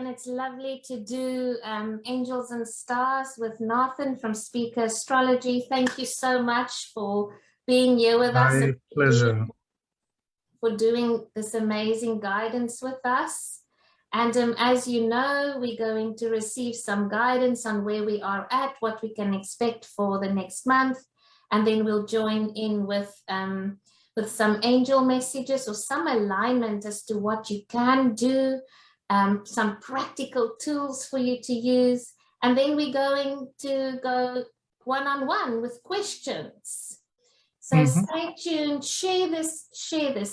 and it's lovely to do Angels and Stars with Nāthan from Speaker Astrology. Thank you so much for being here with us. My pleasure. For doing this amazing guidance with us. And as you know, we're going to receive some guidance on where we are at, what we can expect for the next month. And then we'll join in with some angel messages or some alignment as to what you can do, some practical tools for you to use. And then we're going to go one-on-one with questions. So stay tuned, share this.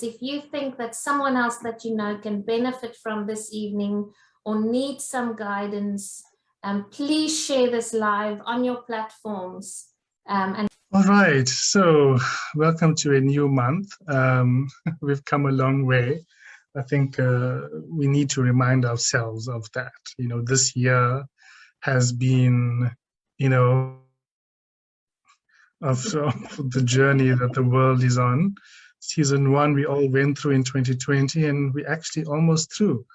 If you think that someone else that you know can benefit from this evening or need some guidance, please share this live on your platforms. All right, so welcome to a new month. We've come a long way. I think we need to remind ourselves of that. You know, this year has been, you know, of the journey that the world is on. Season 1 we all went through in 2020, and we actually almost through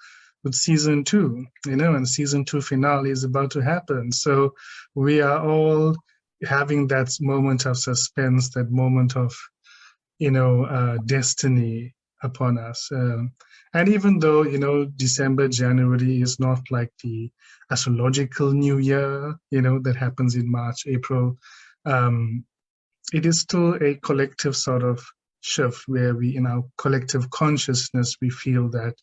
with season 2, you know, and season 2 finale is about to happen. So we are all having that moment of suspense, that moment of, you know, destiny upon us. And even though, you know, December, January is not like the astrological new year, you know, that happens in March, April, it is still a collective sort of shift where we, in our collective consciousness, we feel that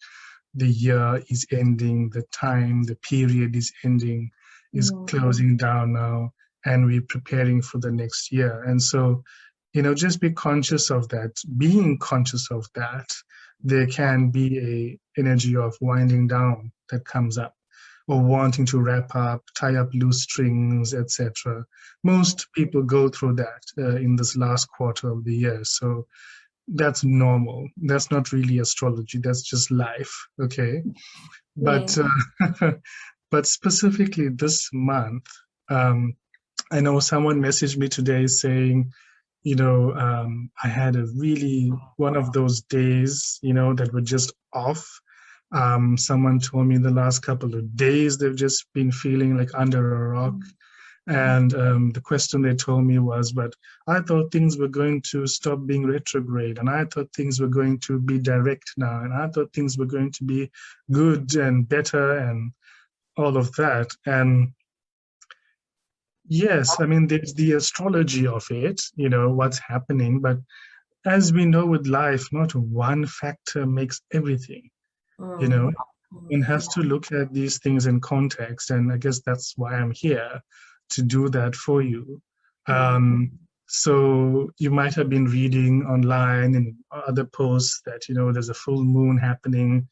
the year is ending, the time, the period is ending, is closing down now, and we're preparing for the next year. And so, you know, just be conscious of that. Being conscious of that, there can be a energy of winding down that comes up, or wanting to wrap up, tie up loose strings, etc. Most people go through that in this last quarter of the year. So that's normal. That's not really astrology. That's just life, okay? But, but specifically this month, I know someone messaged me today saying, you know, I had a really, one of those days, you know, that were just off. Someone told me the last couple of days they've just been feeling like under a rock. And the question they told me was, but I thought things were going to stop being retrograde, and I thought things were going to be direct now, and I thought things were going to be good and better and all of that. And yes, I mean, there's the astrology of it, you know, what's happening. But as we know with life, not one factor makes everything, you know. One has to look at these things in context. And I guess that's why I'm here, to do that for you. So you might have been reading online and other posts that, you know, there's a full moon happening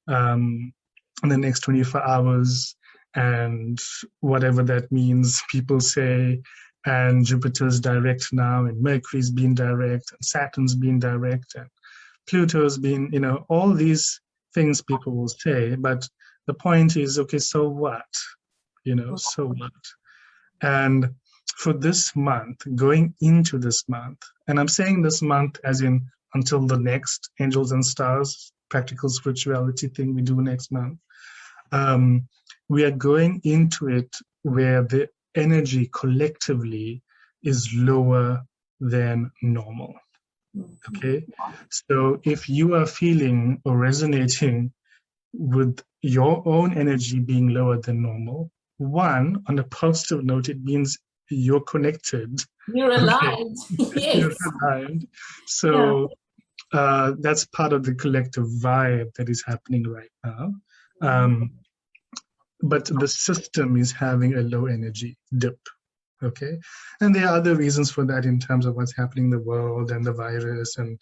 in the next 24 hours. And whatever that means, people say, and Jupiter's direct now, and Mercury's being direct, and Saturn's being direct, and Pluto's being, you know, all these things people will say. But the point is, okay, so what? You know, so what? And for this month, going into this month, and I'm saying this month as in until the next Angels and Stars practical spirituality thing we do next month, we are going into it where the energy collectively is lower than normal, okay? So if you are feeling or resonating with your own energy being lower than normal, one, on a positive note, it means you're connected. You're aligned, yes. You're aligned. So that's part of the collective vibe that is happening right now. But the system is having a low energy dip, okay? And there are other reasons for that in terms of what's happening in the world and the virus and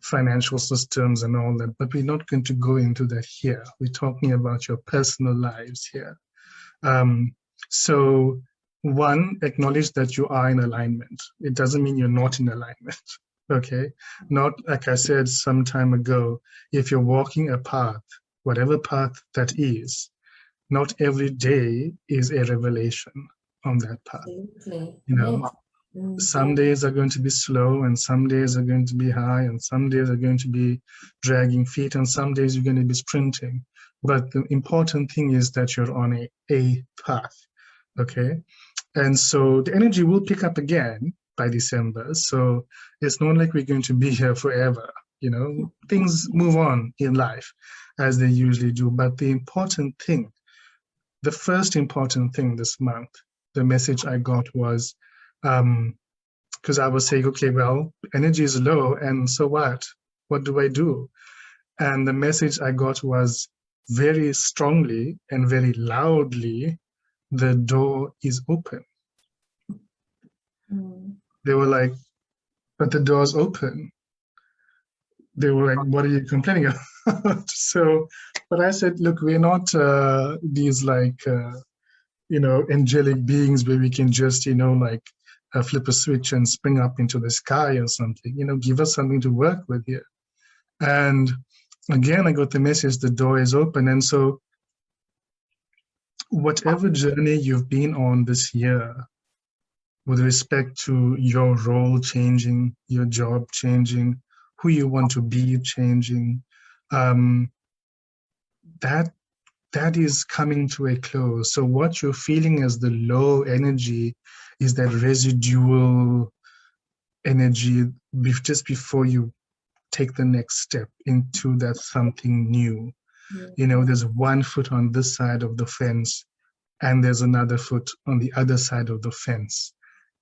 financial systems and all that, but we're not going to go into that here. We're talking about your personal lives here. So one, acknowledge that you are in alignment. It doesn't mean you're not in alignment, okay? Not, like I said some time ago, if you're walking a path, whatever path that is, not every day is a revelation on that path. Absolutely. You know, some days are going to be slow, and some days are going to be high, and some days are going to be dragging feet, and some days you're going to be sprinting. but the important thing is that you're on a path, okay? And so the energy will pick up again by December. So it's not like we're going to be here forever. You know, things move on in life as they usually do. But the important thing, the first important thing this month, the message I got was, because I was saying, okay, well, energy is low, and so what? What do I do? And the message I got was very strongly and very loudly, the door is open. They were like, but the door's open. They were like, what are you complaining about? So, but I said, look, we're not these like, angelic beings where we can just, like flip a switch and spring up into the sky or something. Give us something to work with here. And again, I got the message, the door is open. And so whatever journey you've been on this year, with respect to your role changing, your job changing, who you want to be changing, that is coming to a close. So what you're feeling as the low energy is that residual energy just before you take the next step into that something new. There's one foot on this side of the fence and there's another foot on the other side of the fence.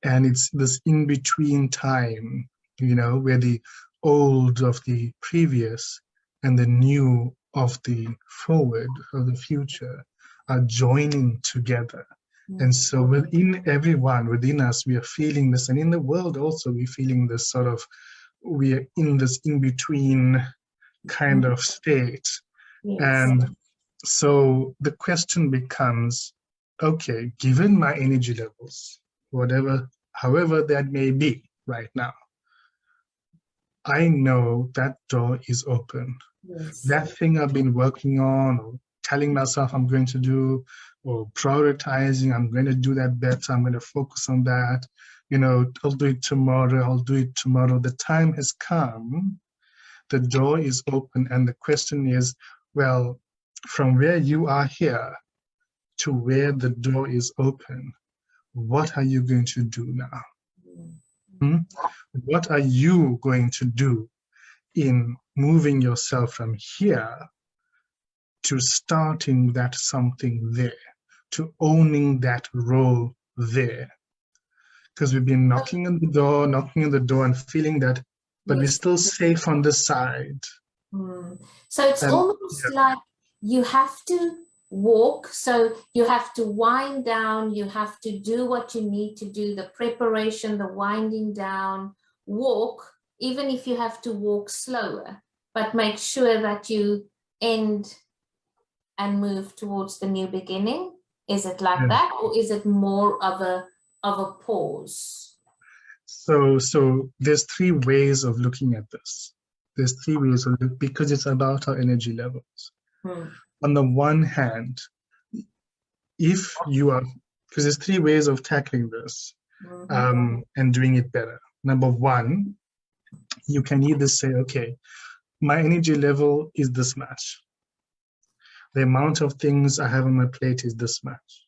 And it's this in-between time, where the old of the previous and the new of the forward, of the future, are joining together. And so within everyone, within us, we are feeling this. And in the world also, we're feeling this sort of, we are in this in-between kind of state. Yes. And so the question becomes, okay, given my energy levels, however that may be right now, I know that door is open. Yes. That thing I've been working on, or telling myself I'm going to do, or prioritizing, I'm going to do that better, I'm going to focus on that, I'll do it tomorrow, The time has come, the door is open, and the question is, well, from where you are here to where the door is open, what are you going to do now? What are you going to do in moving yourself from here to starting that something there, to owning that role there? Because we've been knocking on the door and feeling that, but we're still safe on the side. So it's almost like you have to walk, so you have to wind down, you have to do what you need to do, the preparation, the winding down, walk, even if you have to walk slower, but make sure that you end and move towards the new beginning. Is it like that, or is it more of a pause? So there's three ways of looking at this. There's three ways of looking, because it's about our energy levels. On the one hand, if you are, because there's three ways of tackling this and doing it better. Number one, you can either say, okay, my energy level is this much. The amount of things I have on my plate is this much.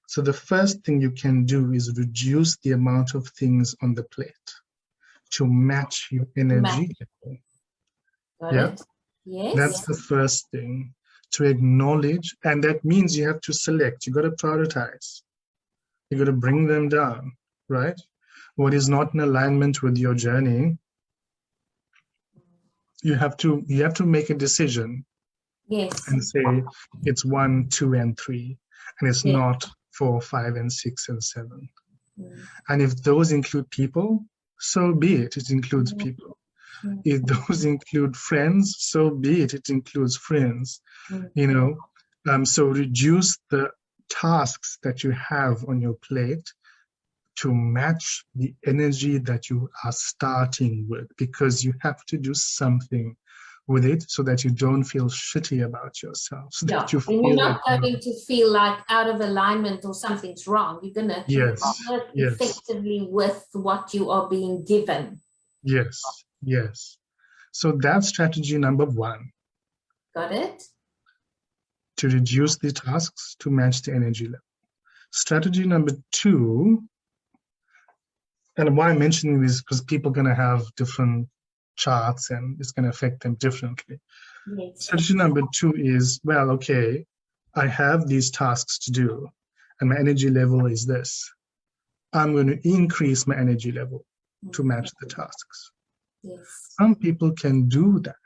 So the first thing you can do is reduce the amount of things on the plate to match your energy level. Got it. Yes. That's the first thing, to acknowledge, and that means you have to select, you got to prioritize, you got to bring them down, right? What is not in alignment with your journey, you have to make a decision. Yes. And say it's 1, 2, and 3, and it's not 4, 5, and 6, and 7. And if those include people, so be it. It includes people. If those include friends, so be it. It includes friends. So reduce the tasks that you have on your plate to match the energy that you are starting with, because you have to do something with it so that you don't feel shitty about yourself. So that you feel and you're not going to feel like out of alignment or something's wrong. You're going to work effectively with what you are being given. Yes. So that's strategy number one. Got it? to reduce the tasks to match the energy level. Strategy number 2, and why I'm mentioning this, because people are going to have different charts and it's going to affect them differently. Yes. Strategy number 2 is, well, okay, I have these tasks to do and my energy level is this. I'm going to increase my energy level to match the tasks. Yes. Some people can do that.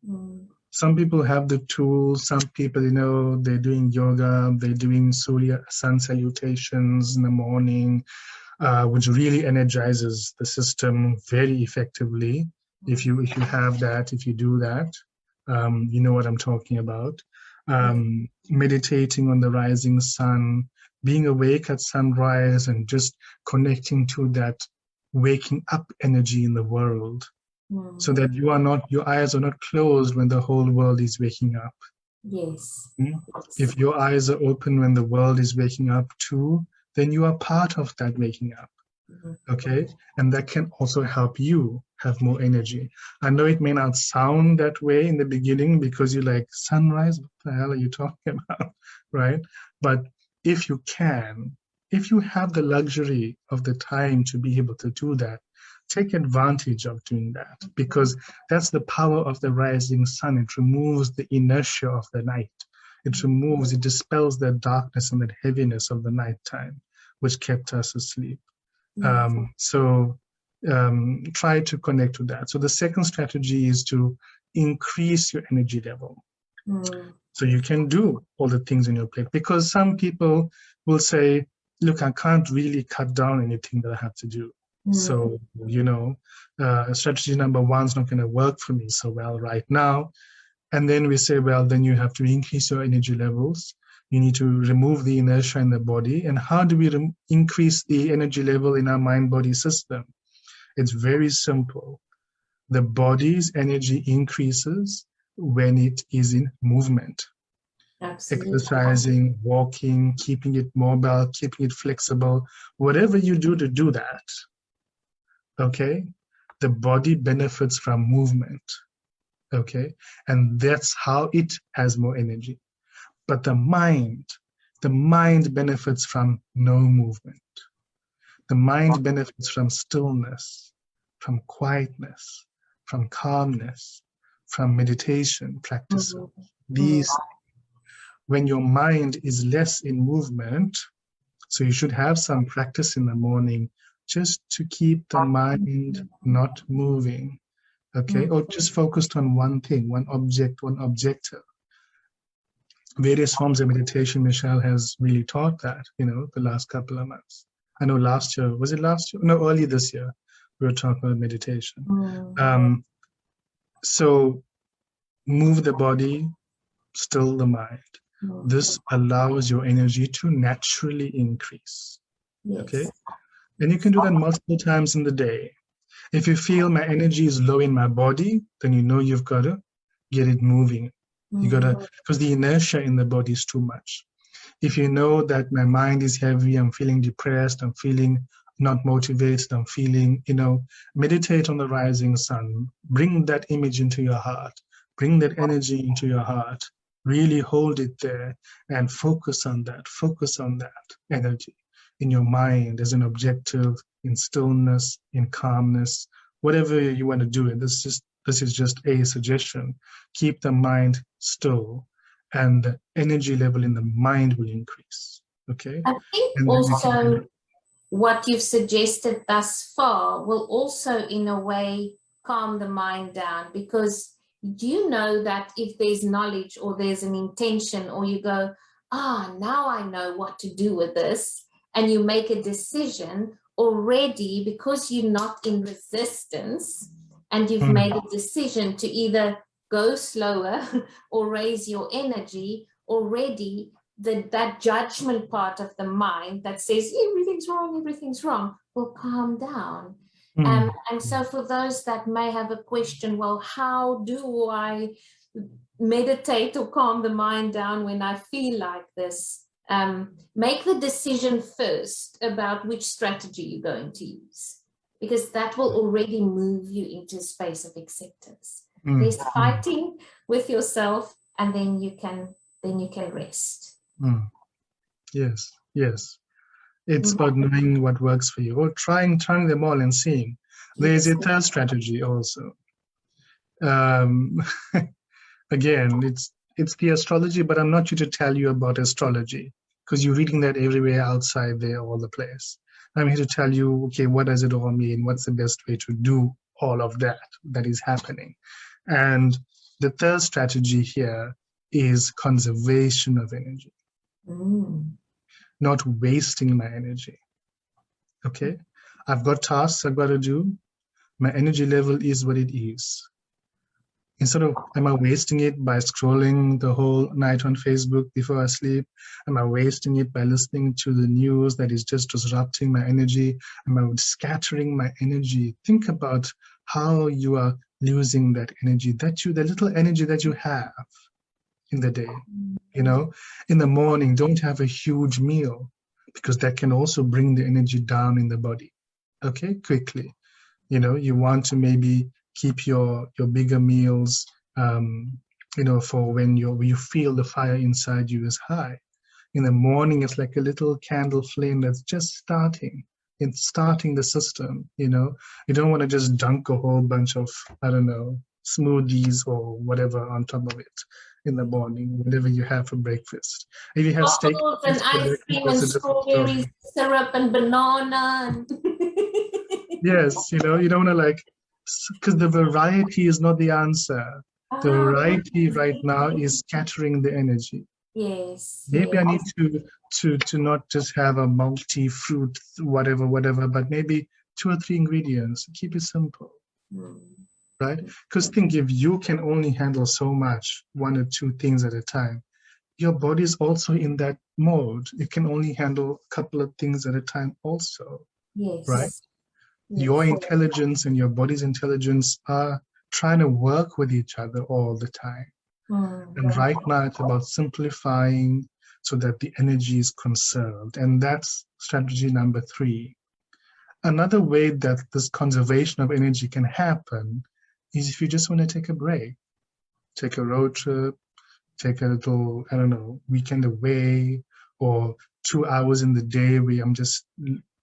Mm. Some people have the tools. Some people, they're doing yoga, they're doing Surya sun salutations in the morning, which really energizes the system very effectively. If you have that, if you do that, you know what I'm talking about. Meditating on the rising sun, being awake at sunrise, and just connecting to that waking up energy in the world, so that your eyes are not closed when the whole world is waking up. Yes. If your eyes are open when the world is waking up too, then you are part of that waking up. Okay, and that can also help you have more energy. I know it may not sound that way in the beginning because you're like, sunrise, what the hell are you talking about, right? But if you have the luxury of the time to be able to do that, take advantage of doing that, because that's the power of the rising sun. It removes the inertia of the night. It dispels the darkness and the heaviness of the nighttime, which kept us asleep. Try to connect to that. So the second strategy is to increase your energy level. So you can do all the things in your plate, because some people will say, look, I can't really cut down anything that I have to do. So, strategy number 1 is not going to work for me so well right now. And then we say, well, then you have to increase your energy levels. You need to remove the inertia in the body. And how do we increase the energy level in our mind-body system? It's very simple. The body's energy increases when it is in movement. Absolutely. Exercising, walking, keeping it mobile, keeping it flexible, whatever you do to do that, okay, the body benefits from movement, okay, and that's how it has more energy. But the mind benefits from no movement. The mind benefits from stillness, from quietness, from calmness, from meditation practices. These, when your mind is less in movement, so you should have some practice in the morning just to keep the mind not moving, okay, or just focused on one thing, one object, one objective. Various forms of meditation, Michelle has really taught that, the last couple of months. I know last year, was it last year? No, early this year, we were talking about meditation. So move the body, still the mind. This allows your energy to naturally increase, okay? And you can do that multiple times in the day. If you feel my energy is low in my body, then you know you've got to get it moving. You gotta, because the inertia in the body is too much. If you know that my mind is heavy, I'm feeling depressed, I'm feeling not motivated, I'm feeling, meditate on the rising sun. Bring that image into your heart. Bring that energy into your heart. Really hold it there and focus on that. Focus on that energy in your mind as an objective, in stillness, in calmness, whatever you want to do. And this is just a suggestion. Keep the mind still, and the energy level in the mind will increase. Okay. I think also what you've suggested thus far will also, in a way, calm the mind down, because you know that if there's knowledge or there's an intention, or you go, now I know what to do with this, and you make a decision already, because you're not in resistance and you've made a decision to either go slower or raise your energy, already that judgment part of the mind that says everything's wrong will calm down. And so for those that may have a question, well, how do I meditate or calm the mind down when I feel like this? Make the decision first about which strategy you're going to use, because that will already move you into a space of acceptance. There's fighting with yourself, and then you can then you can rest. Yes, yes. It's about knowing what works for you, or trying them all and seeing. There's a third strategy also. Again, it's the astrology, but I'm not here to tell you about astrology, because you're reading that everywhere outside there, all the place. I'm here to tell you, okay, what does it all mean? What's the best way to do all of that is happening? And the third strategy here is conservation of energy, not wasting my energy. Okay, I've got tasks I've got to do. My energy level is what it is. Instead of, am I wasting it by scrolling the whole night on Facebook before I sleep? Am I wasting it by listening to the news that is just disrupting my energy? Am I scattering my energy? Think about how you are losing that energy, the little energy that you have in the day. You know, in the morning, don't have a huge meal, because that can also bring the energy down in the body. Okay, quickly. You know, you want to maybe keep your bigger meals, you know, for when you feel the fire inside you is high. In the morning, it's like a little candle flame that's just starting. It's starting the system, you know. You don't want to just dunk a whole bunch of, I don't know, smoothies or whatever on top of it in the morning, whatever you have for breakfast. If you have steak and ice cream and strawberries, syrup and banana. Yes, you know, you don't want to because the variety is not the answer. The variety right now is scattering the energy. Yes. Maybe I need to not just have a multi-fruit, whatever, but maybe 2 or 3 ingredients. Keep it simple. Right? Because think, if you can only handle so much, 1 or 2 things at a time, your body is also in that mode. It can only handle a couple of things at a time also. Yes. Right? Your intelligence and your body's intelligence are trying to work with each other all the time. And right now it's about simplifying so that the energy is conserved. And that's strategy number 3. Another way that this conservation of energy can happen is if you just want to take a break, take a road trip, take a little, I don't know, weekend away, or 2 hours in the day where I'm just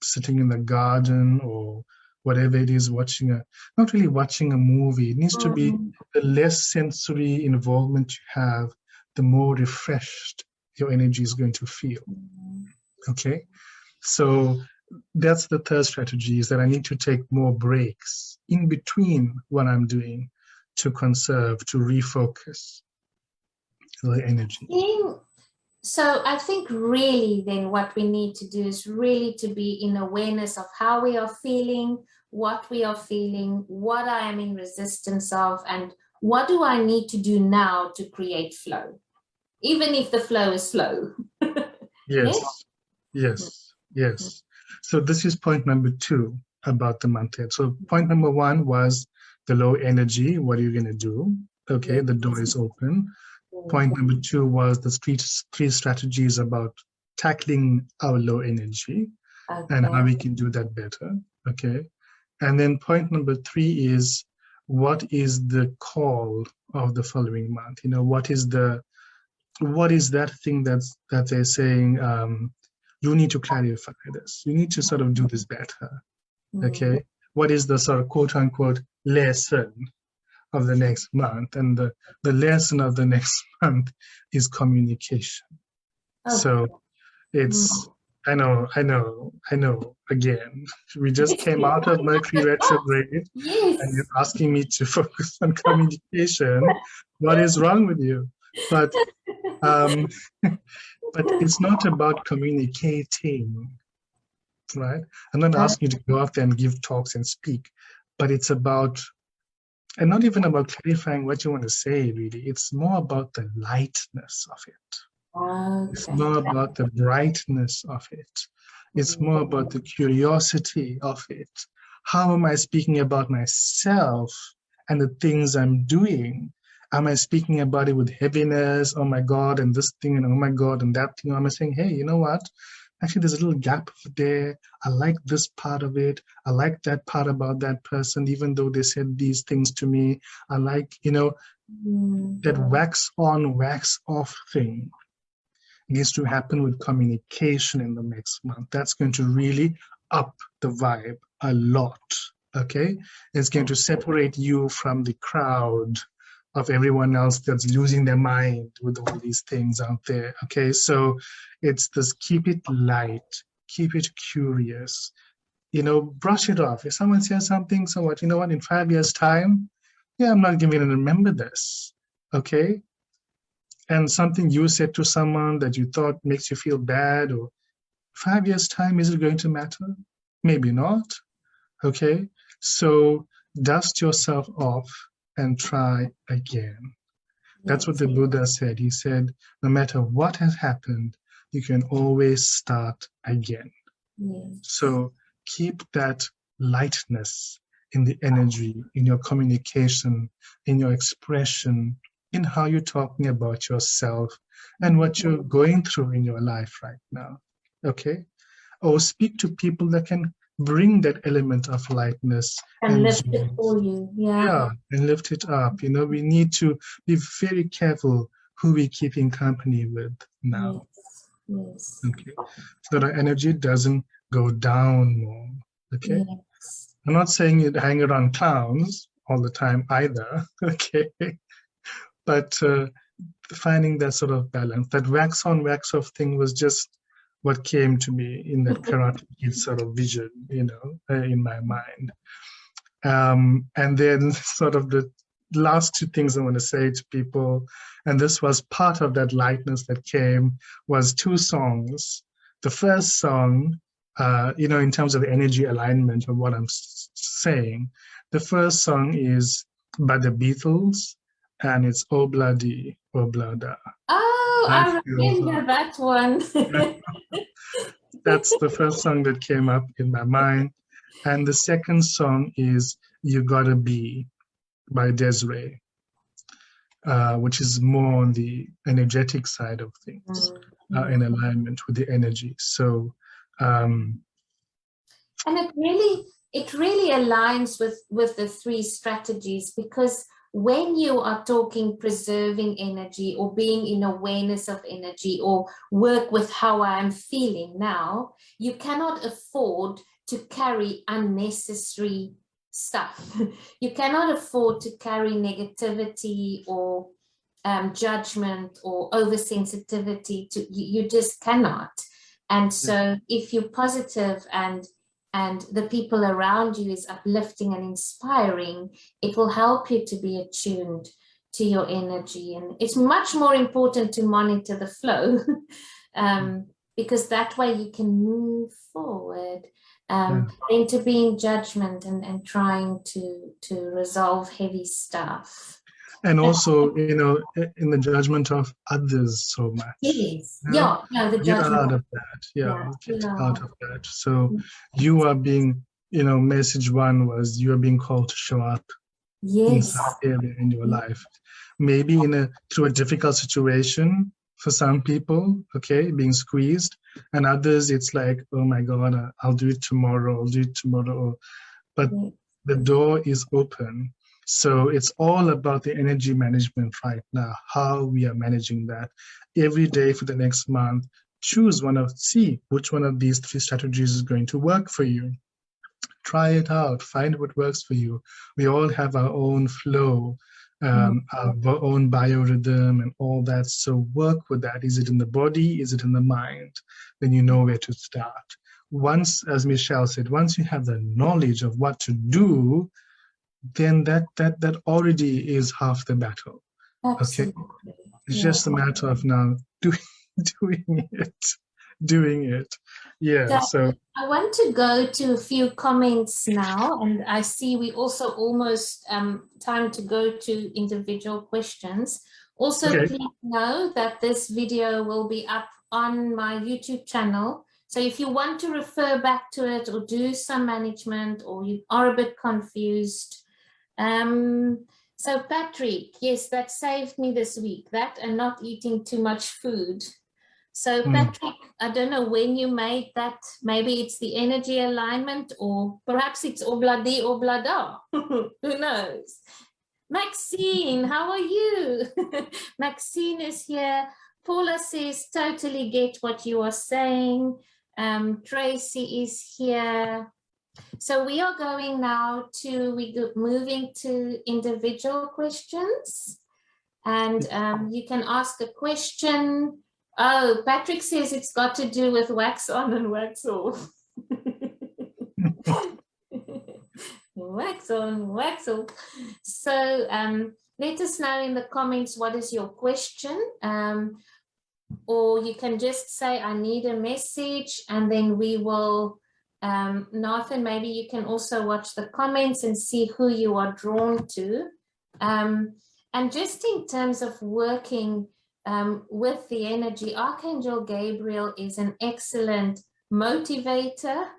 sitting in the garden or whatever it is, not really watching a movie. It needs to be the less sensory involvement you have, the more refreshed your energy is going to feel. Okay? So that's the third strategy, is that I need to take more breaks in between what I'm doing to conserve, to refocus the energy. So I think really then what we need to do is really to be in awareness of how we are feeling, what we are feeling, what I am in resistance of, and what do I need to do now to create flow, even if the flow is slow. Yes. So this is point number 2 about the month ahead. So point number 1 was the low energy. What are you going to do? Okay, the door is open. Point number 2 was the 3 strategies about tackling our low energy and how we can do that better. Okay. And then point number 3 is, what is the call of the following month? You know, what is that thing that they're saying, you need to clarify this. You need to sort of do this better. Okay. What is the sort of quote unquote lesson of the next month? And the lesson of the next month is communication. So it's, I know, again, we just came out of Mercury retrograde and you're asking me to focus on communication. What is wrong with you? But it's not about communicating, right? I'm not asking you to go out there and give talks and speak, but it's about, and not even about clarifying what you want to say, really. It's more about the lightness of it. It's more about the brightness of it. It's more about the curiosity of it. How am I speaking about myself and the things I'm doing? Am I speaking about it with heaviness? Oh my God, and this thing, and oh my God, and that thing? Or am I saying, hey, you know what? Actually, there's a little gap there. I like this part of it. I like that part about that person, even though they said these things to me. I like, you know, That wax on, wax off thing needs to happen with communication in the next month. That's going to really up the vibe a lot, okay? It's going to separate you from the crowd of everyone else that's losing their mind with all these things out there, okay? So it's this, keep it light, keep it curious, you know, brush it off. If someone says something, so what, you know what, in 5 years' time, yeah, I'm not going to remember this, okay? And something you said to someone that you thought makes you feel bad, or 5 years' time, is it going to matter? Maybe not, okay? So dust yourself off and try again. That's what the Buddha said. He said, no matter what has happened, you can always start again. So keep that lightness in the energy, in your communication, in your expression, in how you're talking about yourself and what you're going through in your life right now, okay? Or speak to people that can bring that element of lightness and lift it for you. Yeah, and lift it up. You know, we need to be very careful who we're keeping company with now. Yes. Okay, so the energy doesn't go down more. Okay, I'm not saying you hang around clowns all the time either. Okay, but finding that sort of balance, that wax on, wax off thing was just what came to me in that Karate Kid sort of vision, you know, in my mind. And then sort of the last two things I want to say to people, and this was part of that lightness that came, was two songs. The first song, you know, in terms of energy alignment of what I'm saying, the first song is by the Beatles, and it's Obladi, Oblada. Oh, I remember that one. That's the first song that came up in my mind. And the second song is You Gotta Be by Desiree, which is more on the energetic side of things, in alignment with the energy. So, and it really aligns with the three strategies, because when you are talking preserving energy or being in awareness of energy or work with how I am feeling now, you cannot afford to carry unnecessary stuff. You cannot afford to carry negativity or judgment or oversensitivity. You just cannot. And so if you're positive and the people around you is uplifting and inspiring, it will help you to be attuned to your energy. And it's much more important to monitor the flow, because that way you can move forward, than to be in judgment and trying to resolve heavy stuff. And also, you know, in the judgment of others so much. Yes. You know? The get judgment. out of that. Get out of that. So you are being, you know, message one was you are being called to show up in some area in your life. Maybe through a difficult situation for some people, okay, being squeezed, and others it's like, oh my God, I'll do it tomorrow. But the door is open. So it's all about the energy management right now, how we are managing that. Every day for the next month, see which one of these three strategies is going to work for you. Try it out, find what works for you. We all have our own flow, our own biorhythm and all that. So work with that. Is it in the body? Is it in the mind? Then you know where to start. Once, as Michelle said, once you have the knowledge of what to do, then that already is half the battle. Absolutely. Okay, it's just a matter of now doing it. Yeah. So I want to go to a few comments now, and I see we also almost time to go to individual questions. Also, please know that this video will be up on my YouTube channel. So if you want to refer back to it or do some management, or you are a bit confused. So Patrick, yes, that saved me this week, that and not eating too much food. So Patrick, I don't know when you made that. Maybe it's the energy alignment, or perhaps it's obladi oblada. Who knows? Maxine, how are you? Maxine is here. Paula says, totally get what you are saying. Tracy is here. So we are going now to, moving to individual questions. And you can ask a question. Oh, Patrick says it's got to do with wax on and wax off. Wax on, wax off. So let us know in the comments what is your question. Or you can just say, I need a message, and then we will, Nāthan, maybe you can also watch the comments and see who you are drawn to. And just in terms of working with the energy, Archangel Gabriel is an excellent motivator,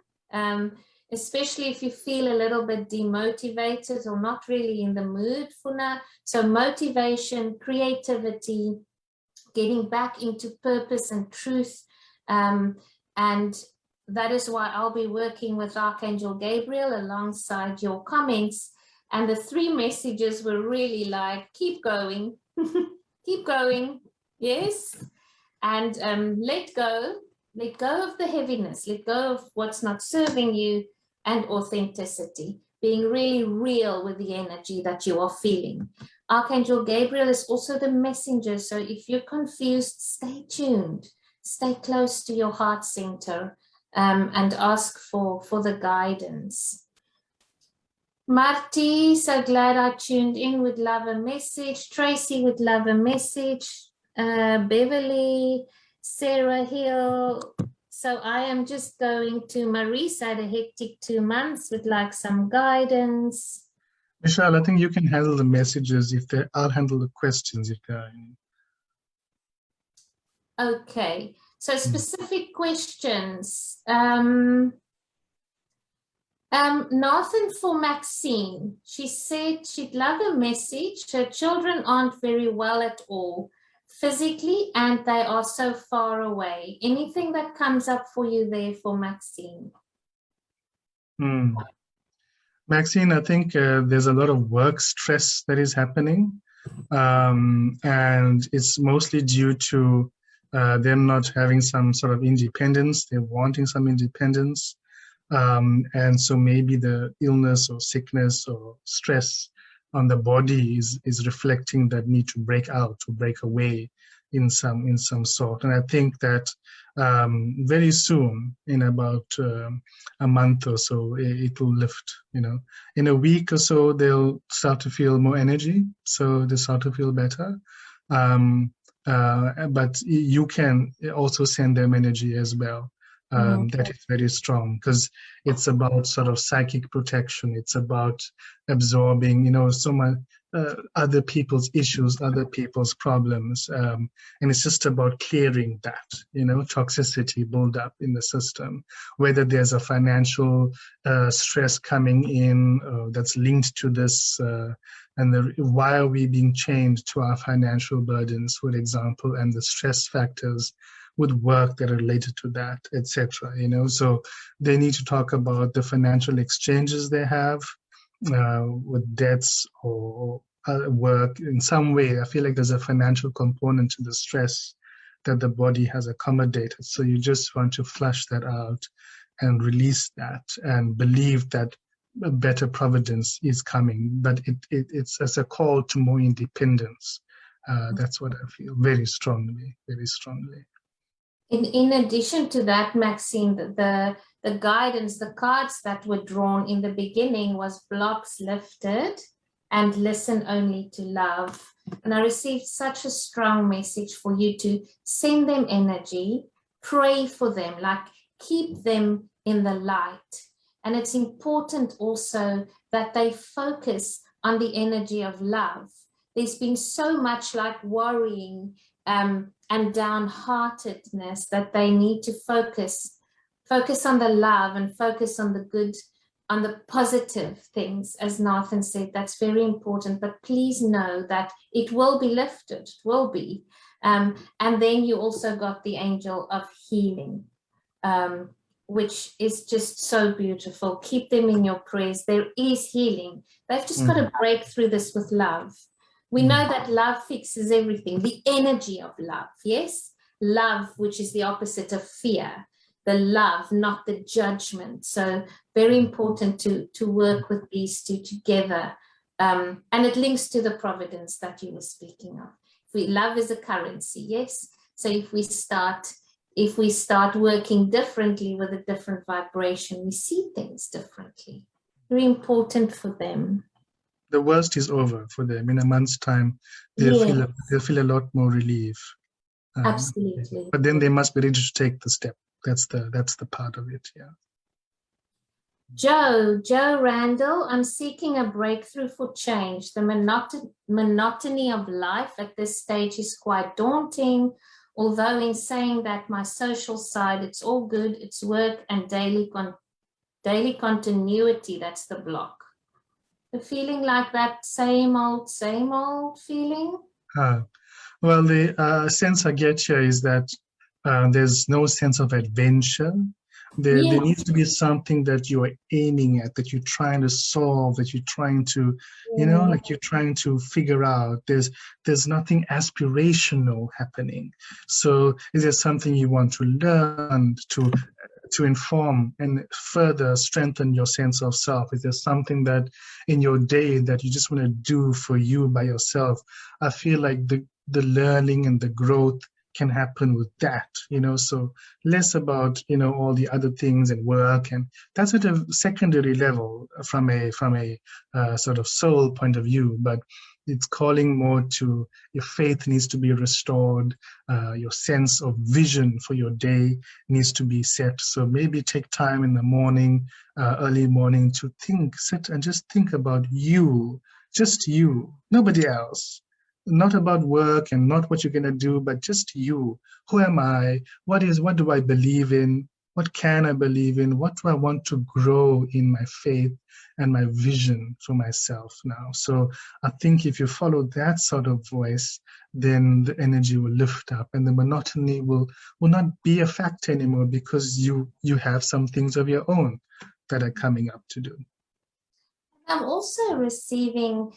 especially if you feel a little bit demotivated or not really in the mood for now. So motivation, creativity, getting back into purpose and truth. And that is why I'll be working with Archangel Gabriel alongside your comments. And the 3 messages were really like, keep going, keep going, yes. And let go of the heaviness, let go of what's not serving you, and authenticity, being really real with the energy that you are feeling. Archangel Gabriel is also the messenger. So if you're confused, stay tuned, stay close to your heart center, and ask for the guidance. Marty, so glad I tuned in, would love a message. Tracy would love a message. Beverly, Sarah Hill. So I am just going to Marisa, had a hectic 2 months, would like some guidance. Michelle, I think you can handle the messages if there. I'll handle the questions if there are any. Okay, so specific questions. Nāthan, for Maxine, she said she'd love a message. Her children aren't very well at all physically, and they are so far away. Anything that comes up for you there for Maxine? Maxine, I think there's a lot of work stress that is happening, and it's mostly due to them not having some sort of independence. They're wanting some independence. And so maybe the illness or sickness or stress on the body is reflecting that need to break out, to break away in some sort. And I think that very soon, in about a month or so, it will lift. In a week or so, they'll start to feel more energy, so they start to feel better. But you can also send them energy as well. That is very strong, because it's about sort of psychic protection. It's about absorbing, so much other people's issues, other people's problems, and it's just about clearing that, toxicity build up in the system. Whether there's a financial stress coming in that's linked to this, and why are we being chained to our financial burdens, for example, and the stress factors with work that are related to that, etc. So they need to talk about the financial exchanges they have with debts or work in some way. I feel like there's a financial component to the stress that the body has accommodated. So you just want to flush that out and release that and believe that a better providence is coming. But it's as a call to more independence. That's what I feel very strongly, very strongly. In addition to that, Maxine, the guidance, the cards that were drawn in the beginning was blocks lifted and listen only to love. And I received such a strong message for you to send them energy, pray for them, like keep them in the light. And it's important also that they focus on the energy of love. There's been so much like worrying and downheartedness that they need to focus on the love and focus on the good, on the positive things. As Nāthan said, that's very important, but please know that it will be lifted, it will be. And then you also got the angel of healing. which is just so beautiful. Keep them in your prayers. There is healing. They've just got to break through this with love. We know that love fixes everything. The energy of love, yes? Love, which is the opposite of fear. The love, not the judgment. So very important to work with these two together. And it links to the providence that you were speaking of. Love is a currency, yes? So if we start working differently with a different vibration, we see things differently. Very important for them. The worst is over for them. In a month's time, they'll feel a lot more relief. Absolutely. But then they must be ready to take the step. That's the part of it, yeah. Joe Randall, I'm seeking a breakthrough for change. The monotony of life at this stage is quite daunting. Although in saying that, my social side, it's all good. It's work and daily continuity. That's the block. The feeling like that same old feeling? Well, the sense I get here is that there's no sense of adventure. There needs to be something that you are aiming at, that you're trying to solve, that you're trying to, like you're trying to figure out. There's nothing aspirational happening. So is there something you want to learn, to inform and further strengthen your sense of self? Is there something that in your day that you just want to do for you by yourself? I feel like the learning and the growth can happen with that, so less about, all the other things and work, and that's at a secondary level from a sort of soul point of view, but it's calling more to your faith needs to be restored, your sense of vision for your day needs to be set. So maybe take time in the morning, early morning, to sit and just think about you, just you, nobody else. Not about work and not what you're going to do, but just you. Who am I? What do I believe in? What can I believe in? What do I want to grow in my faith and my vision for myself now? So I think if you follow that sort of voice, then the energy will lift up and the monotony will not be a factor anymore, because you have some things of your own that are coming up to do. I'm also receiving,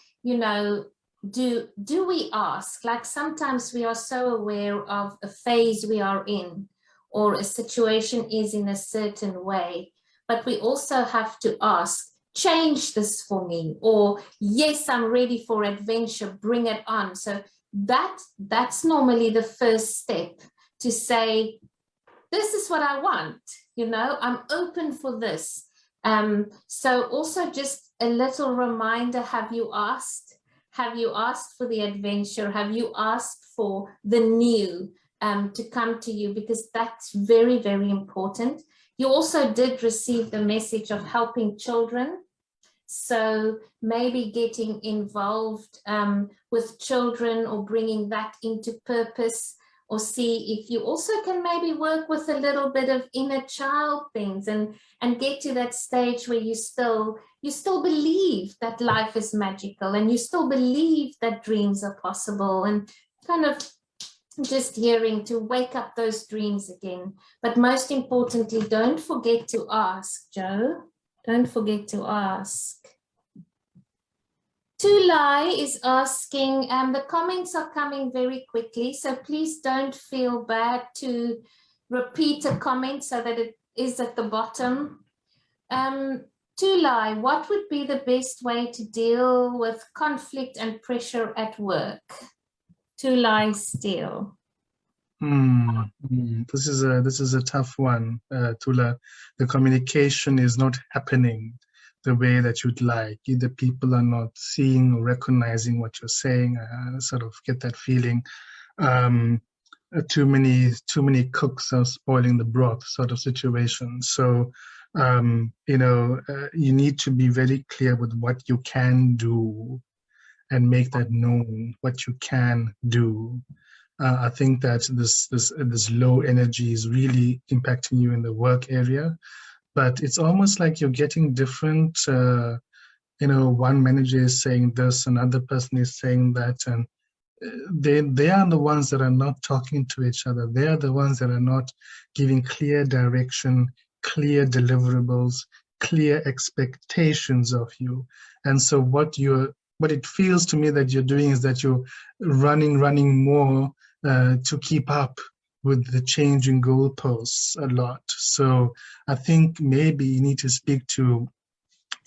do we ask, like sometimes we are so aware of a phase we are in or a situation is in a certain way, but we also have to ask, change this for me, or yes, I'm ready for adventure, bring it on. So that's normally the first step, to say, this is what I want, I'm open for this. So also just a little reminder, have you asked? Have you asked for the adventure? Have you asked for the new to come to you? Because that's very, very important. You also did receive the message of helping children. So maybe getting involved with children or bringing that into purpose, or see if you also can maybe work with a little bit of inner child things and get to that stage where you still believe that life is magical and you still believe that dreams are possible, and kind of just hearing to wake up those dreams again. But most importantly, don't forget to ask, Joe. Don't forget to ask. Tulai is asking, the comments are coming very quickly, so please don't feel bad to repeat a comment so that it is at the bottom. Tulai, what would be the best way to deal with conflict and pressure at work? Tulai still. This is a tough one, Tula. The communication is not happening the way that you'd like. Either people are not seeing or recognizing what you're saying. I sort of get that feeling. Too many cooks are spoiling the broth sort of situation. So, you need to be very clear with what you can do and make that known, what you can do. I think that this low energy is really impacting you in the work area. But it's almost like you're getting different, one manager is saying this, another person is saying that, and they are the ones that are not talking to each other. They are the ones that are not giving clear direction, clear deliverables, clear expectations of you. And so what it feels to me that you're doing is that you're running more to keep up with the changing goalposts a lot. So I think maybe you need to speak to,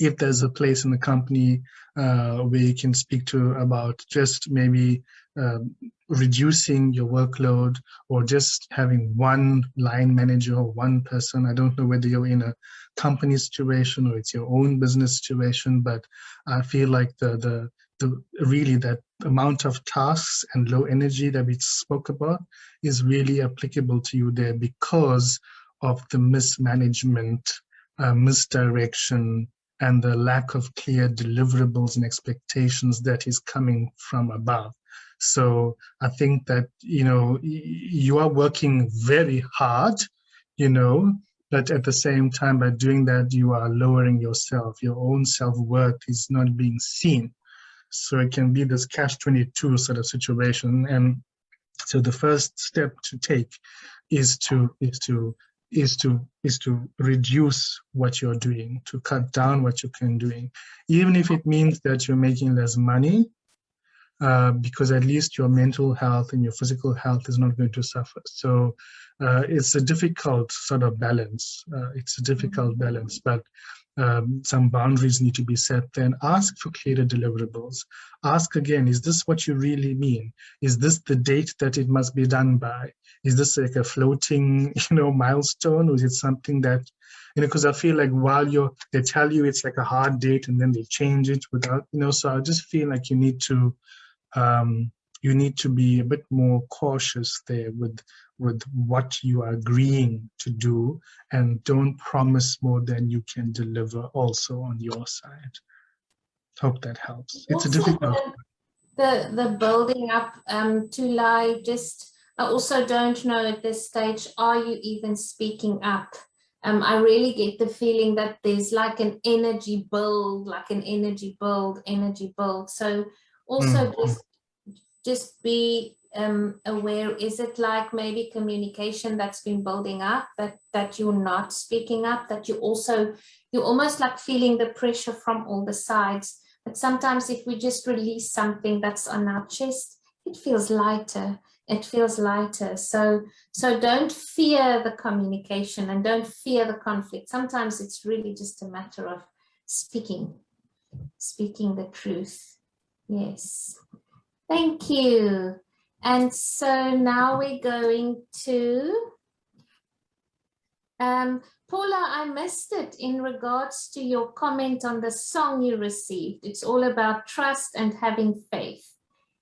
if there's a place in the company where you can speak to about just maybe reducing your workload, or just having one line manager or one person. I don't know whether you're in a company situation or it's your own business situation, but I feel like the really that amount of tasks and low energy that we spoke about is really applicable to you there, because of the mismanagement, misdirection, and the lack of clear deliverables and expectations that is coming from above. So I think that, you are working very hard, but at the same time, by doing that, you are lowering yourself. Your own self-worth is not being seen. So it can be this catch-22 sort of situation. And so the first step to take is to reduce what you're doing, to cut down what you can doing, even if it means that you're making less money, because at least your mental health and your physical health is not going to suffer. So it's a difficult sort of balance. But some boundaries need to be set. Then ask for clearer deliverables. Ask again, is this what you really mean? Is this the date that it must be done by? Is this like a floating, milestone, or is it something that, because I feel like while they tell you it's like a hard date and then they change it without, so I just feel like you need to be a bit more cautious there with what you are agreeing to do, and don't promise more than you can deliver also on your side. Hope that helps. It's a difficult the building up to lie. I also don't know at this stage, are you even speaking up? I really get the feeling that there's like an energy build. So also just be aware, is it like maybe communication that's been building up, that you're not speaking up, that you're almost like feeling the pressure from all the sides. But sometimes if we just release something that's on our chest, it feels lighter. So don't fear the communication and don't fear the conflict. Sometimes it's really just a matter of speaking the truth. Yes. Thank you. And so now we're going to Paula, I missed it in regards to your comment on the song you received. It's all about trust and having faith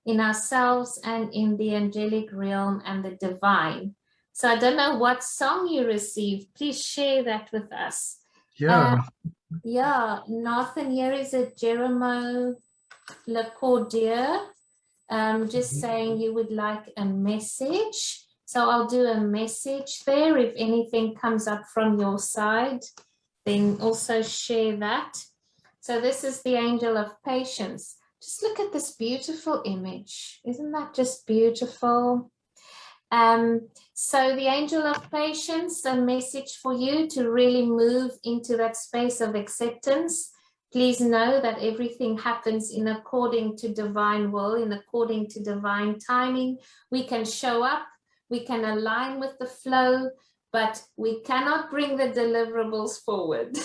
in ourselves and in the angelic realm and the divine. So I don't know what song you received. Please share that with us. Yeah. Nāthan, here is a Jeremiah Lacordier. Just saying you would like a message. So I'll do a message there. If anything comes up from your side, then also share that. So this is the angel of patience. Just look at this beautiful image. Isn't that just beautiful? So the angel of patience, a message for you to really move into that space of acceptance. Please know that everything happens in according to divine will, in according to divine timing. We can show up, we can align with the flow, but we cannot bring the deliverables forward.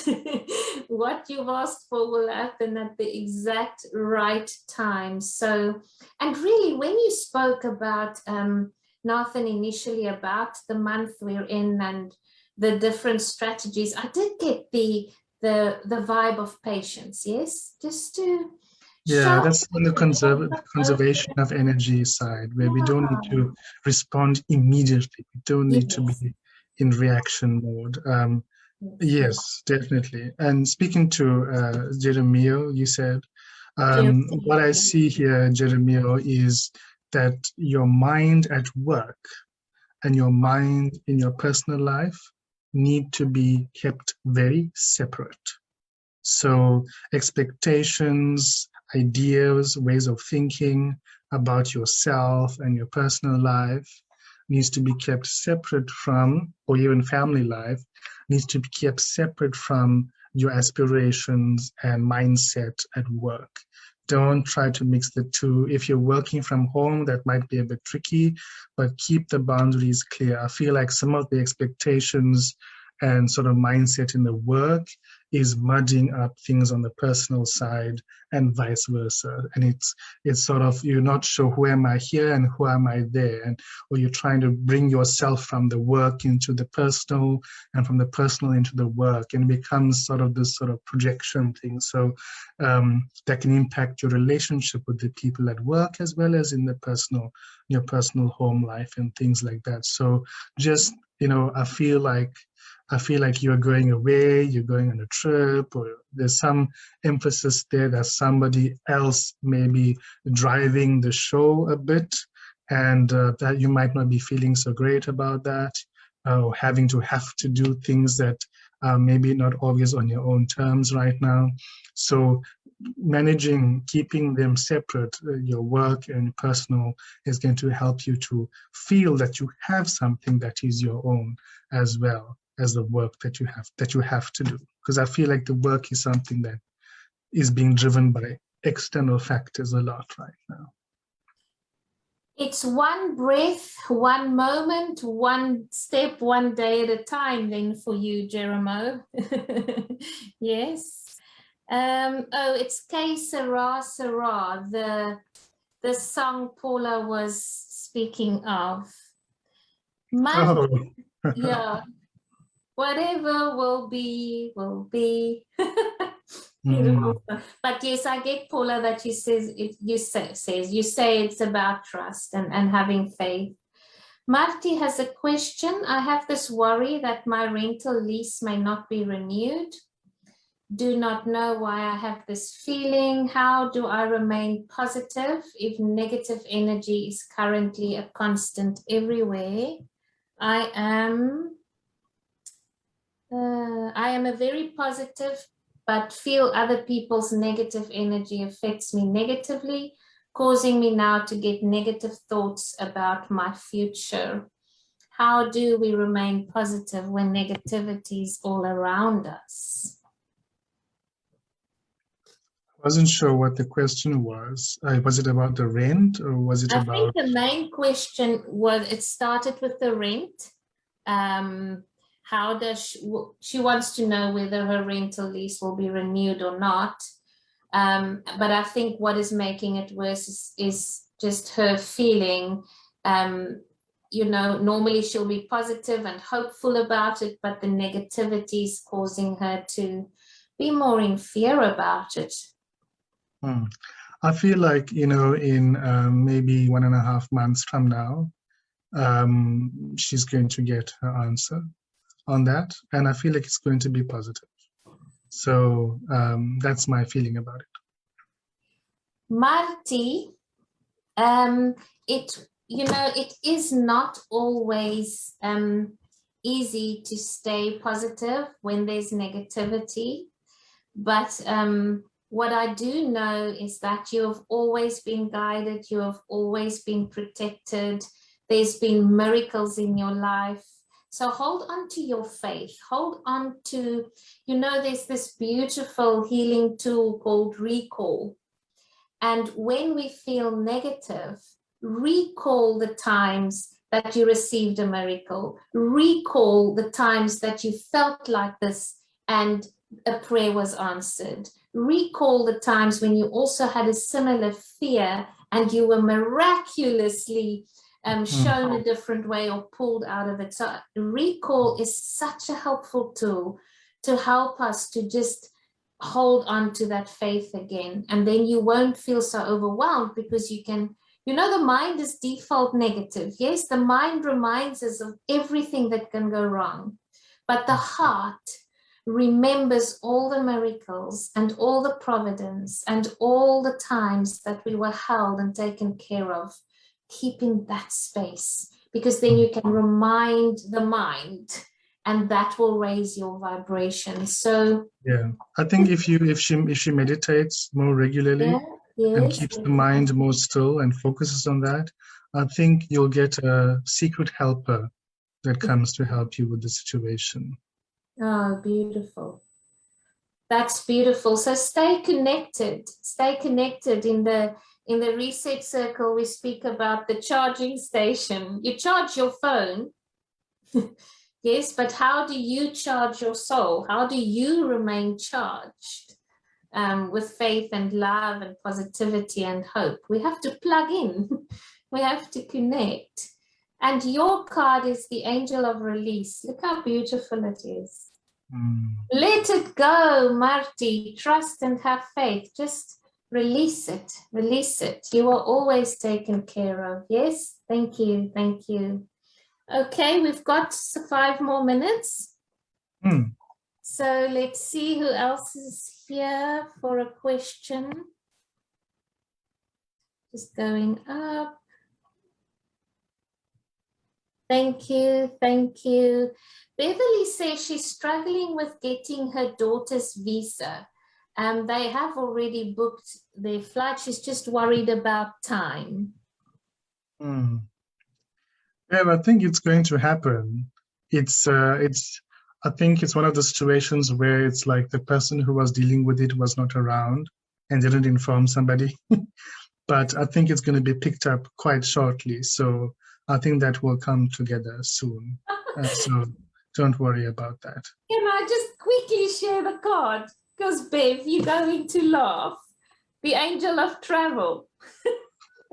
What you've asked for will happen at the exact right time. So, and really when you spoke about, Nāthan, initially about the month we're in and the different strategies, I did get the vibe of patience, yes? Just to that's on the conservation of energy side, where we don't need to respond immediately. We don't need to be in reaction mode. Yes, definitely. And speaking to Jeremiah, you said, what I see here, Jeremiah, is that your mind at work and your mind in your personal life need to be kept very separate. So expectations, ideas, ways of thinking about yourself and your personal life needs to be kept separate from, or even family life, needs to be kept separate from your aspirations and mindset at work. Don't try to mix the two. If you're working from home, that might be a bit tricky, but keep the boundaries clear. I feel like some of the expectations and sort of mindset in the work is muddying up things on the personal side and vice versa. And it's sort of, you're not sure who am I here and who am I there, and or you're trying to bring yourself from the work into the personal and from the personal into the work, and it becomes sort of this sort of projection thing. So that can impact your relationship with the people at work as well as in the personal, your personal home life and things like that. So just, I feel like you're going away, you're going on a trip, or there's some emphasis there that somebody else may be driving the show a bit, and that you might not be feeling so great about that, or having to do things that are maybe not always on your own terms right now. So keeping them separate, your work and personal, is going to help you to feel that you have something that is your own as well as the work that you have to do. Because I feel like the work is something that is being driven by external factors a lot right now. It's one breath, one moment, one step, one day at a time then for you, Jeremo. Yes. It's K Sarah Sarah, the song Paula was speaking of. Yeah. Whatever will be, will be. But yes, I get, Paula, that you say it's about trust and having faith. Marty has a question. I have this worry that my rental lease may not be renewed. Do not know why I have this feeling. How do I remain positive if negative energy is currently a constant everywhere? I am a very positive, but feel other people's negative energy affects me negatively, causing me now to get negative thoughts about my future. How do we remain positive when negativity is all around us? I wasn't sure what the question was. Was it about the rent, or was it about? I think the main question was, it started with the rent. How does she wants to know whether her rental lease will be renewed or not. But I think what is making it worse is just her feeling, normally she'll be positive and hopeful about it, but the negativity is causing her to be more in fear about it. I feel like, in maybe 1.5 months from now, she's going to get her answer on that, and I feel like it's going to be positive. So that's my feeling about it. Marty, it is not always easy to stay positive when there's negativity, but what I do know is that you have always been guided, you have always been protected, there's been miracles in your life. So hold on to your faith, hold on to, there's this beautiful healing tool called recall. And when we feel negative, recall the times that you received a miracle, recall the times that you felt like this and a prayer was answered. Recall the times when you also had a similar fear and you were miraculously shown a different way or pulled out of it. So recall is such a helpful tool to help us to just hold on to that faith again. And then you won't feel so overwhelmed, because you can, the mind is default negative. Yes, the mind reminds us of everything that can go wrong, but the heart remembers all the miracles and all the providence and all the times that we were held and taken care of. Keeping that space, because then you can remind the mind, and that will raise your vibration. So yeah, I think if she meditates more regularly, and keeps the mind more still and focuses on that, I think you'll get a secret helper that comes to help you with the situation. Oh, beautiful. That's beautiful. So stay connected. Stay connected. In the reset circle, we speak about the charging station. You charge your phone. Yes, but how do you charge your soul? How do you remain charged with faith and love and positivity and hope? We have to plug in. We have to connect. And your card is the angel of release. Look how beautiful it is. Let it go, Marty. Trust and have faith. Just release it. Release it. You are always taken care of. Yes? Thank you. Thank you. Okay, we've got 5 more minutes. So let's see who else is here for a question. Just going up. Thank you. Thank you. Beverly says she's struggling with getting her daughter's visa. They have already booked their flight. She's just worried about time. Yeah, I think it's going to happen. I think it's one of the situations where it's like the person who was dealing with it was not around and didn't inform somebody. But I think it's going to be picked up quite shortly. So I think that will come together soon. So don't worry about that. Can I just quickly share the card? Because, Bev, you're going to laugh. The angel of travel.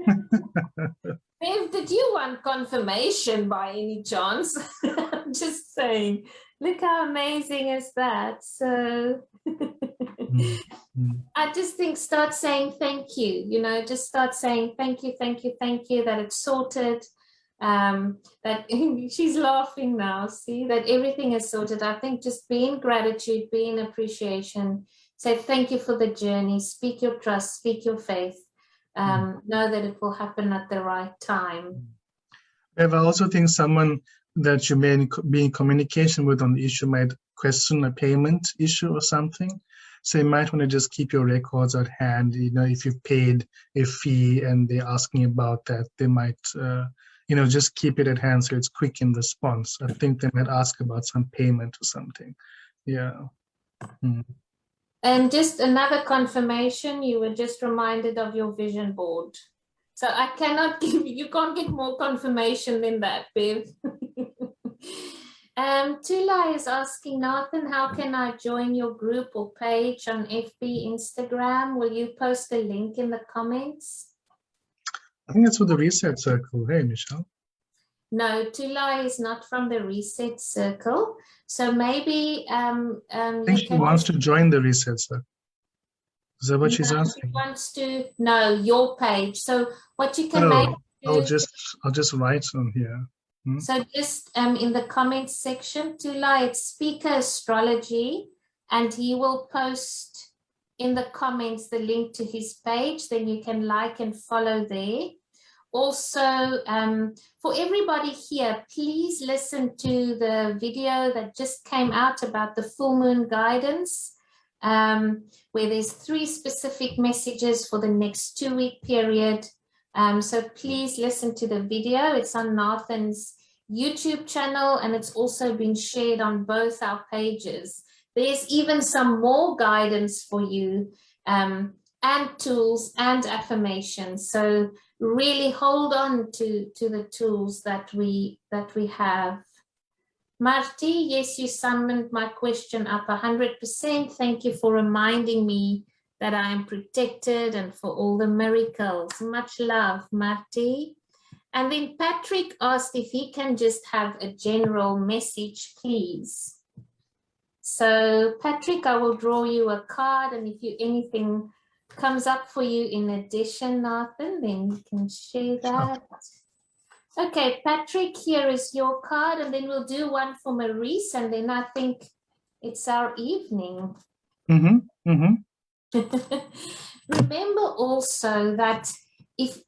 Bev, did you want confirmation by any chance? I'm just saying. Look how amazing is that. So I just think start saying thank you. You know, just start saying thank you, thank you, thank you, that it's sorted. That she's laughing now, see, that everything is sorted. I think just be in gratitude, be in appreciation, say thank you for the journey, speak your trust, speak your faith, know that it will happen at the right time. I also think someone that you may be in communication with on the issue might question a payment issue or something. So you might want to just keep your records at hand. You know, if you've paid a fee and they're asking about that, they might just keep it at hand so it's quick in response. I think they might ask about some payment or something. Yeah. And just another confirmation, you were just reminded of your vision board. So I cannot give you can't get more confirmation than that, Bev. Tula is asking, Nāthan, how can I join your group or page on FB, Instagram? Will you post a link in the comments? I think it's for the reset circle. Hey, Michelle. No, Tula is not from the reset circle. So maybe I think she wants to join the reset circle. Is that what she's asking? She wants to know your page. So what you can make. I'll just write on here. So just in the comments section, Tula, it's Speaker Astrology, and he will post in the comments the link to his page. Then you can like and follow there. Also, for everybody here, please listen to the video that just came out about the full moon guidance, where there's 3 specific messages for the next 2-week period. So please listen to the video. It's on Nāthan's YouTube channel, and it's also been shared on both our pages. There's even some more guidance for you, and tools and affirmations. So really hold on to the tools that we have. Marty, yes, you summoned my question up 100%. Thank you for reminding me that I am protected and for all the miracles. Much love, Marty. And then Patrick asked if he can just have a general message, please. So Patrick, I will draw you a card, and if anything comes up for you in addition, Nāthan, then you can share that. Okay, Patrick, here is your card, and then we'll do one for Maurice, and then I think it's our evening. Remember also that if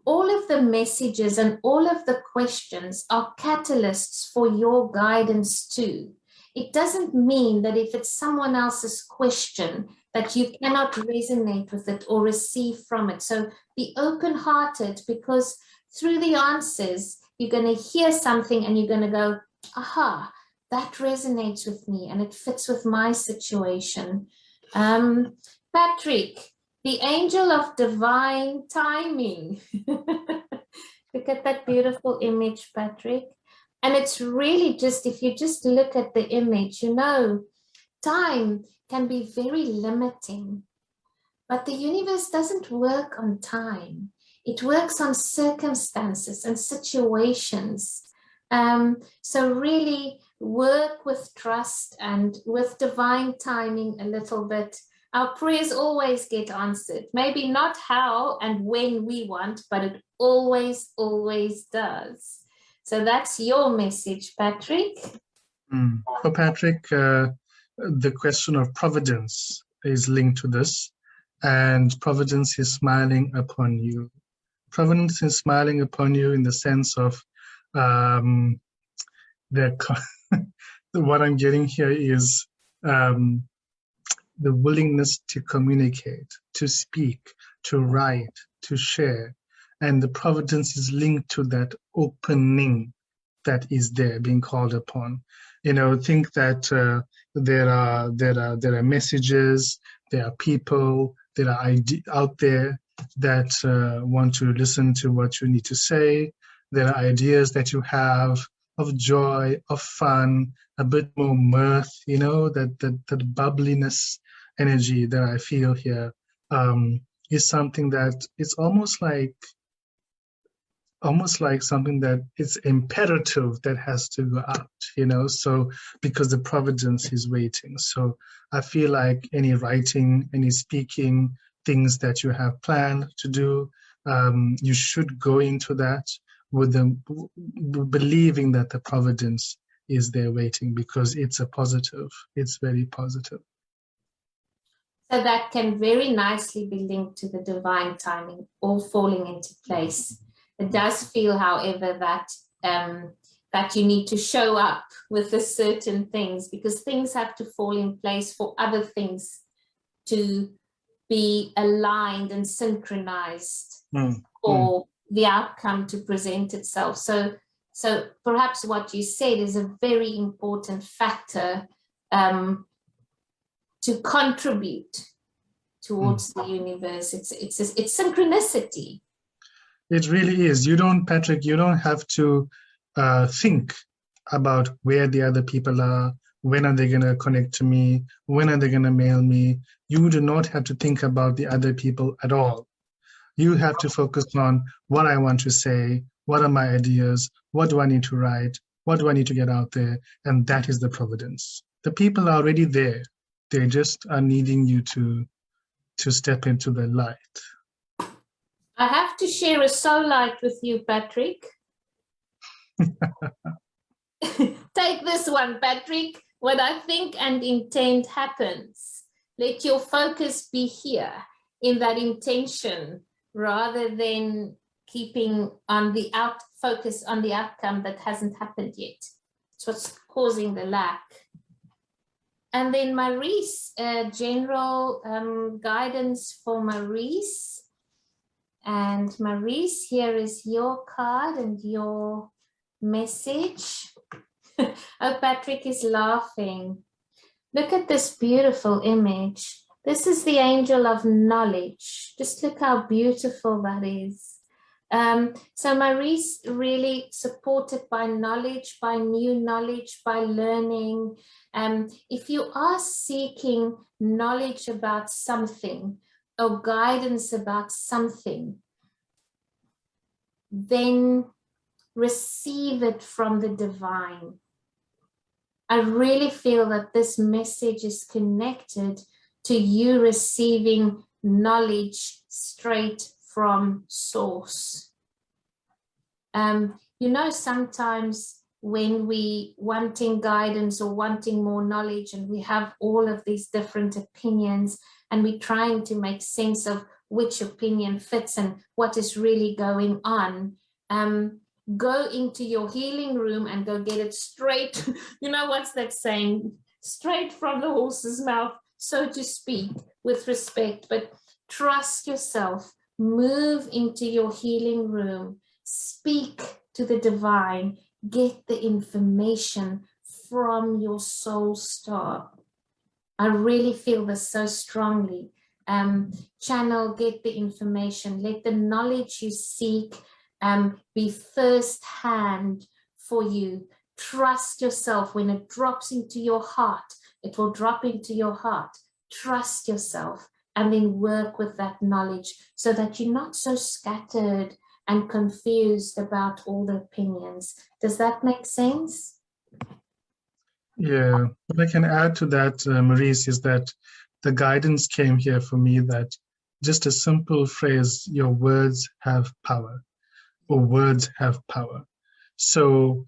all of the messages and all of the questions are catalysts for your guidance too, it doesn't mean that if it's someone else's question that you cannot resonate with it or receive from it. So be open-hearted, because through the answers, you're going to hear something and you're going to go, aha, that resonates with me and it fits with my situation. Patrick, the angel of divine timing. Look at that beautiful image, Patrick. And it's really just, if you just look at the image, you know, time can be very limiting, but the universe doesn't work on time. It works on circumstances and situations. So really work with trust and with divine timing a little bit. Our prayers always get answered. Maybe not how and when we want, but it always, always does. So that's your message, Patrick. For Patrick, the question of providence is linked to this, and providence is smiling upon you. Providence is smiling upon you in the sense of what I'm getting here is the willingness to communicate, to speak, to write, to share. And the providence is linked to that opening that is there being called upon. You know, think that there are messages, there are people, there are out there that want to listen to what you need to say. There are ideas that you have of joy, of fun, a bit more mirth, you know, that bubbliness energy that I feel here is something that it's almost like something that it's imperative that has to go out, you know, so because the providence is waiting. So I feel like any writing, any speaking, things that you have planned to do, you should go into that with them believing that the providence is there waiting, because it's a positive, it's very positive. So that can very nicely be linked to the divine timing, all falling into place. It does feel, however, that that you need to show up with the certain things, because things have to fall in place for other things to be aligned and synchronized for the outcome to present itself. So perhaps what you said is a very important factor to contribute towards the universe. It's synchronicity. It really is. You don't, Patrick, you don't have to think about where the other people are, when are they going to connect to me, when are they going to mail me. You do not have to think about the other people at all. You have to focus on what I want to say, what are my ideas, what do I need to write, what do I need to get out there, and that is the providence. The people are already there. They just are needing you to step into the light. I have to share a soul light with you, Patrick. Take this one, Patrick. What I think and intend happens. Let your focus be here in that intention, rather than keeping on the focus on the outcome that hasn't happened yet. It's what's causing the lack. And then Maurice, general guidance for Maurice. And Maurice, here is your card and your message. Oh, Patrick is laughing. Look at this beautiful image. This is the angel of knowledge. Just look how beautiful that is. So Maurice, really supported by knowledge, by new knowledge, by learning. If you are seeking knowledge about something or guidance about something, then receive it from the divine. I really feel that this message is connected to you receiving knowledge straight from source. You know, sometimes when we wanting guidance or wanting more knowledge, and we have all of these different opinions, and we're trying to make sense of which opinion fits and what is really going on, go into your healing room and go get it straight. You know, what's that saying? Straight from the horse's mouth, so to speak, with respect, but trust yourself. Move into your healing room, speak to the divine, get the information from your soul star. I really feel this so strongly. Channel, get the information, let the knowledge you seek be first-hand for you. Trust yourself. When it drops into your heart, it will drop into your heart. Trust yourself and then work with that knowledge so that you're not so scattered and confused about all the opinions. Does that make sense? Yeah, what I can add to that, Maurice, is that the guidance came here for me that just a simple phrase, your words have power, or words have power. So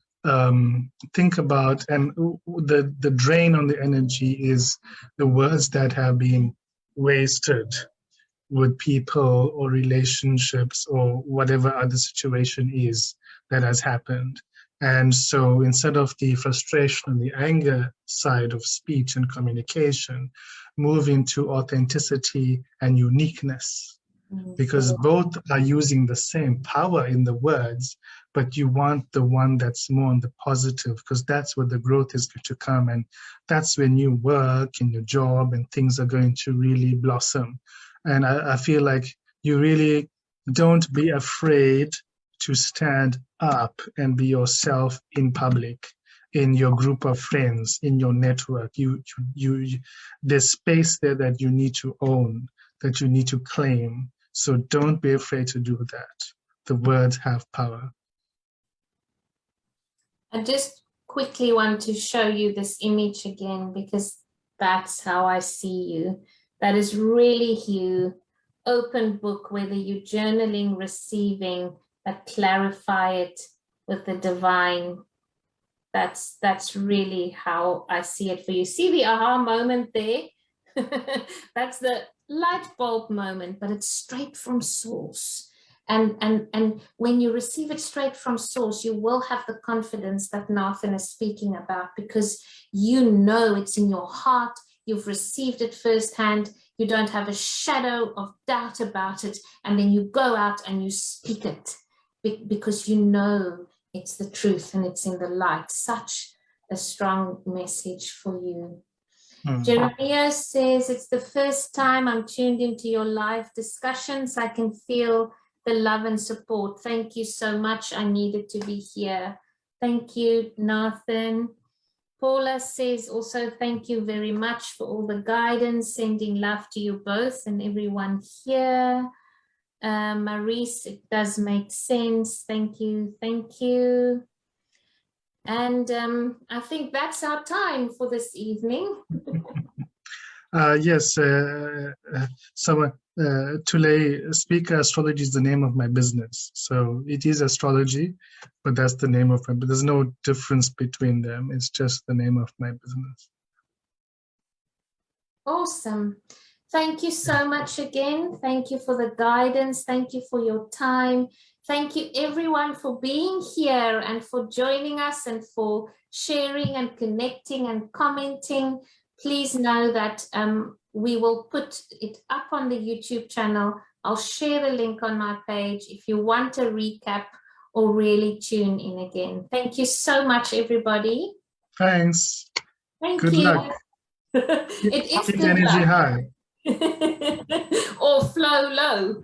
think about, and the drain on the energy is the words that have been wasted with people or relationships or whatever other situation is that has happened. And so instead of the frustration and the anger side of speech and communication, move into authenticity and uniqueness, because both are using the same power in the words, but you want the one that's more on the positive, because that's where the growth is going to come. And that's when you work in your job and things are going to really blossom. And I feel like you really don't be afraid to stand up and be yourself in public, in your group of friends, in your network. There's space there that you need to own, that you need to claim. So don't be afraid to do that. The words have power. I just quickly want to show you this image again, because that's how I see you. That is really you, open book, whether you're journaling, receiving, but clarify it with the divine. That's really how I see it for you. See the aha moment there? That's the light bulb moment, but it's straight from source. And when you receive it straight from source, you will have the confidence that Nāthan is speaking about, because you know it's in your heart, you've received it firsthand, you don't have a shadow of doubt about it, and then you go out and you speak it because you know it's the truth and it's in the light. Such a strong message for you. Jeremiah says, it's the first time I'm tuned into your live discussions. I can feel the love and support. Thank you so much. I needed to be here. Thank you, Nāthan. Paula says also, thank you very much for all the guidance. Sending love to you both and everyone here. Maurice, it does make sense. Thank you. Thank you. And I think that's our time for this evening. Yes, Tule, Speaker Astrology is the name of my business. So it is astrology, but that's the name of it. But there's no difference between them. It's just the name of my business. Awesome. Thank you so much again. Thank you for the guidance. Thank you for your time. Thank you everyone for being here and for joining us and for sharing and connecting and commenting. Please know that we will put it up on the YouTube channel. I'll share the link on my page if you want a recap or really tune in again. Thank you so much, everybody. Thanks. Thank Good you. luck. It is Keep good the energy luck. high. Or flow low.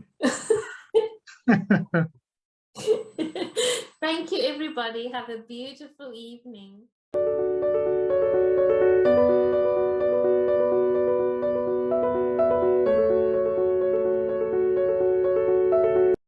Thank you, everybody. Have a beautiful evening.